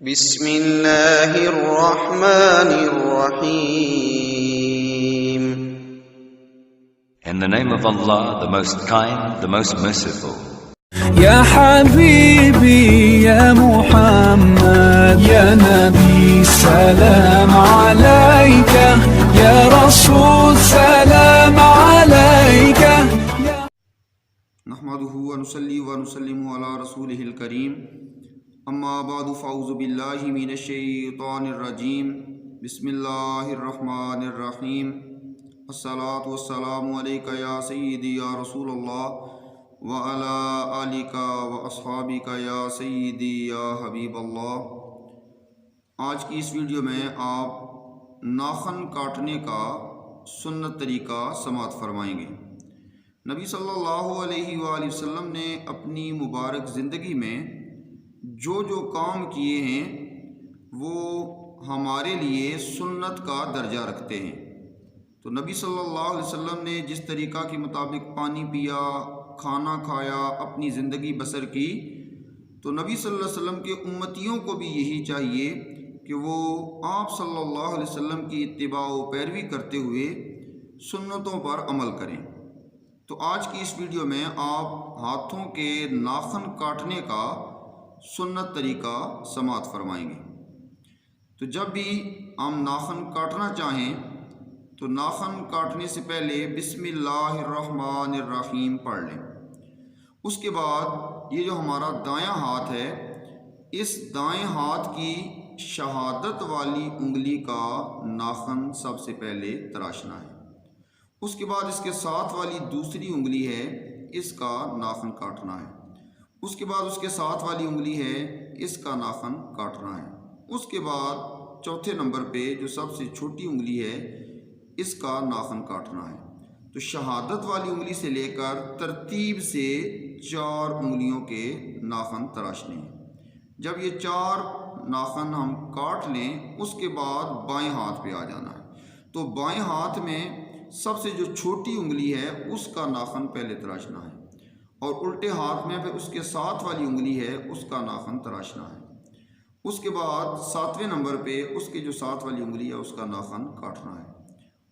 بسم اللہ الرحمن الرحیم. In the name of Allah, the most kind, the most merciful. يا حبيبي يا محمد يا نبي سلام عليك يا رسول سلام عليك. نحمده ونصلي ونسلم على رسوله الكريم. اما بعد فاعوذ باللہ من الشیطان الرجیم. بسم اللہ الرحمن الرحیم. الصلاۃ والسلام علیک یا سیدی یا رسول اللہ وعلی آلک واصحابک یا سیدی یا حبیب اللہ. آج کی اس ویڈیو میں آپ ناخن کاٹنے کا سنت طریقہ سماعت فرمائیں گے. نبی صلی اللہ علیہ وآلہ وسلم نے اپنی مبارک زندگی میں جو کام کیے ہیں وہ ہمارے لیے سنت کا درجہ رکھتے ہیں. تو نبی صلی اللہ علیہ وسلم نے جس طریقہ کے مطابق پانی پیا، کھانا کھایا، اپنی زندگی بسر کی، تو نبی صلی اللہ علیہ وسلم کے امتیوں کو بھی یہی چاہیے کہ وہ آپ صلی اللہ علیہ وسلم کی اتباع و پیروی کرتے ہوئے سنتوں پر عمل کریں. تو آج کی اس ویڈیو میں آپ ہاتھوں کے ناخن کاٹنے کا سنت طریقہ سماعت فرمائیں گے. تو جب بھی ہم ناخن کاٹنا چاہیں تو ناخن کاٹنے سے پہلے بسم اللہ الرحمن الرحیم پڑھ لیں. اس کے بعد یہ جو ہمارا دایاں ہاتھ ہے، اس دائیں ہاتھ کی شہادت والی انگلی کا ناخن سب سے پہلے تراشنا ہے. اس کے بعد اس کے ساتھ والی دوسری انگلی ہے، اس کا ناخن کاٹنا ہے. اس کے بعد اس کے ساتھ والی انگلی ہے، اس کا ناخن کاٹنا ہے. اس کے بعد چوتھے نمبر پہ جو سب سے چھوٹی انگلی ہے، اس کا ناخن کاٹنا ہے. تو شہادت والی انگلی سے لے کر ترتیب سے 4 انگلیوں کے ناخن تراشنے ہیں. جب یہ 4 ناخن ہم کاٹ لیں، اس کے بعد بائیں ہاتھ پہ آ جانا ہے. تو بائیں ہاتھ میں سب سے جو چھوٹی انگلی ہے، اس کا ناخن پہلے تراشنا ہے، اور الٹے ہاتھ میں پھر اس کے ساتھ والی انگلی ہے، اس کا ناخن تراشنا ہے. اس کے بعد 7ویں نمبر پہ اس کے جو ساتھ والی انگلی ہے، اس کا ناخن کاٹنا ہے.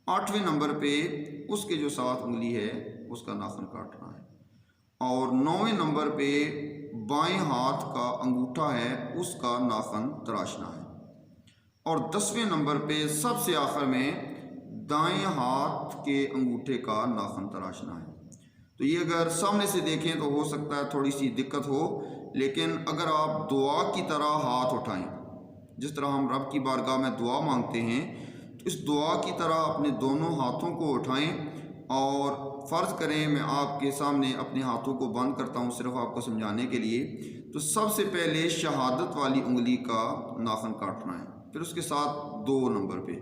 8ویں نمبر پہ اس کے جو ساتھ انگلی ہے، اس کا ناخن کاٹنا ہے. اور 9ویں نمبر پہ بائیں ہاتھ کا انگوٹھا ہے، اس کا ناخن تراشنا ہے. اور 10ویں نمبر پہ سب سے آخر میں دائیں ہاتھ کے انگوٹھے کا ناخن تراشنا ہے. تو یہ اگر سامنے سے دیکھیں تو ہو سکتا ہے تھوڑی سی دقت ہو، لیکن اگر آپ دعا کی طرح ہاتھ اٹھائیں، جس طرح ہم رب کی بارگاہ میں دعا مانگتے ہیں، تو اس دعا کی طرح اپنے دونوں ہاتھوں کو اٹھائیں. اور فرض کریں میں آپ کے سامنے اپنے ہاتھوں کو بند کرتا ہوں صرف آپ کو سمجھانے کے لیے. تو سب سے پہلے شہادت والی انگلی کا ناخن کاٹنا ہے، پھر اس کے ساتھ 2 نمبر پہ،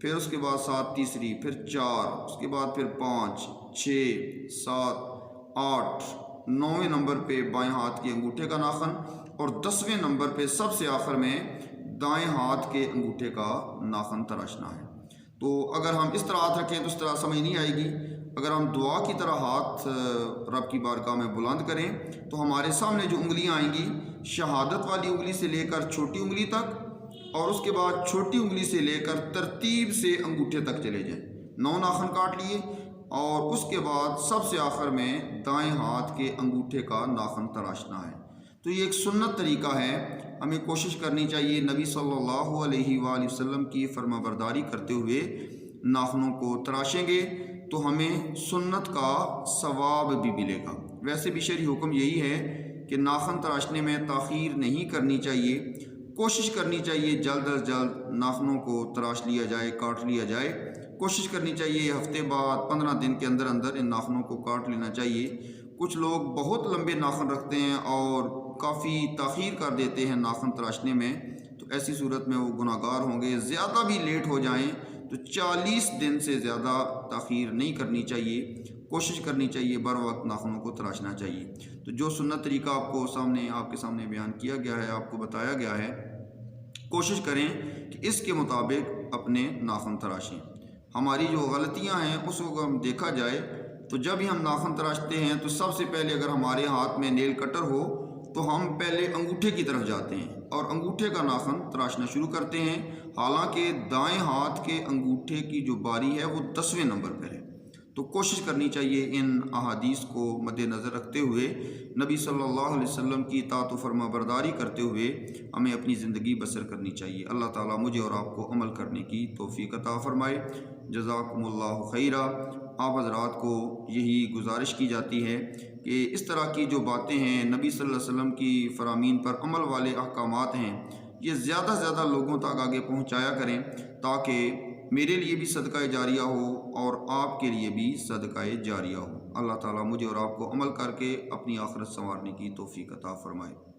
پھر اس کے بعد 7 تیسری، پھر 4، اس کے بعد پھر 5، 6، 7، 8، 9ویں نمبر پہ بائیں ہاتھ کے انگوٹھے کا ناخن، اور 10ویں نمبر پہ سب سے آخر میں دائیں ہاتھ کے انگوٹھے کا ناخن تراشنا ہے. تو اگر ہم اس طرح ہاتھ رکھیں تو اس طرح سمجھ نہیں آئے گی. اگر ہم دعا کی طرح ہاتھ رب کی بارگاہ میں بلند کریں تو ہمارے سامنے جو انگلیاں آئیں گی، شہادت والی انگلی سے لے کر چھوٹی انگلی تک، اور اس کے بعد چھوٹی انگلی سے لے کر ترتیب سے انگوٹھے تک چلے جائیں. 9 ناخن کاٹ لیے، اور اس کے بعد سب سے آخر میں دائیں ہاتھ کے انگوٹھے کا ناخن تراشنا ہے. تو یہ ایک سنت طریقہ ہے. ہمیں کوشش کرنی چاہیے نبی صلی اللہ علیہ وآلہ وسلم کی فرما برداری کرتے ہوئے ناخنوں کو تراشیں گے تو ہمیں سنت کا ثواب بھی ملے گا. ویسے بھی شرعی حکم یہی ہے کہ ناخن تراشنے میں تاخیر نہیں کرنی چاہیے. کوشش کرنی چاہیے جلد از جلد ناخنوں کو تراش لیا جائے، کاٹ لیا جائے. کوشش کرنی چاہیے ہفتے بعد 15 دن کے اندر اندر ان ناخنوں کو کاٹ لینا چاہیے. کچھ لوگ بہت لمبے ناخن رکھتے ہیں اور کافی تاخیر کر دیتے ہیں ناخن تراشنے میں، تو ایسی صورت میں وہ گناہ گار ہوں گے. زیادہ بھی لیٹ ہو جائیں تو 40 دن سے زیادہ تاخیر نہیں کرنی چاہیے. کوشش کرنی چاہیے بر وقت ناخنوں کو تراشنا چاہیے. تو جو سنت طریقہ آپ کے سامنے بیان کیا گیا ہے، آپ کو بتایا گیا ہے، کوشش کریں کہ اس کے مطابق اپنے ناخن تراشیں. ہماری جو غلطیاں ہیں اس کو ہم دیکھا جائے تو جب ہی ہم ناخن تراشتے ہیں تو سب سے پہلے اگر ہمارے ہاتھ میں نیل کٹر ہو تو ہم پہلے انگوٹھے کی طرف جاتے ہیں اور انگوٹھے کا ناخن تراشنا شروع کرتے ہیں، حالانکہ دائیں ہاتھ کے انگوٹھے کی جو باری ہے وہ 10ویں نمبر پر ہے۔ تو کوشش کرنی چاہیے ان احادیث کو مد نظر رکھتے ہوئے نبی صلی اللہ علیہ وسلم کی اطاعت و فرما برداری کرتے ہوئے ہمیں اپنی زندگی بسر کرنی چاہیے۔ اللہ تعالیٰ مجھے اور آپ کو عمل کرنے کی توفیق عطا فرمائے۔ جزاکم اللہ خیرہ۔ آپ حضرات کو یہی گزارش کی جاتی ہے کہ اس طرح کی جو باتیں ہیں، نبی صلی اللہ علیہ وسلم کی فرامین پر عمل والے احکامات ہیں، یہ زیادہ سے زیادہ لوگوں تک آگے پہنچایا کریں، تاکہ میرے لیے بھی صدقہ جاریہ ہو اور آپ کے لیے بھی صدقہ جاریہ ہو۔ اللہ تعالیٰ مجھے اور آپ کو عمل کر کے اپنی آخرت سنوارنے کی توفیق عطا فرمائے۔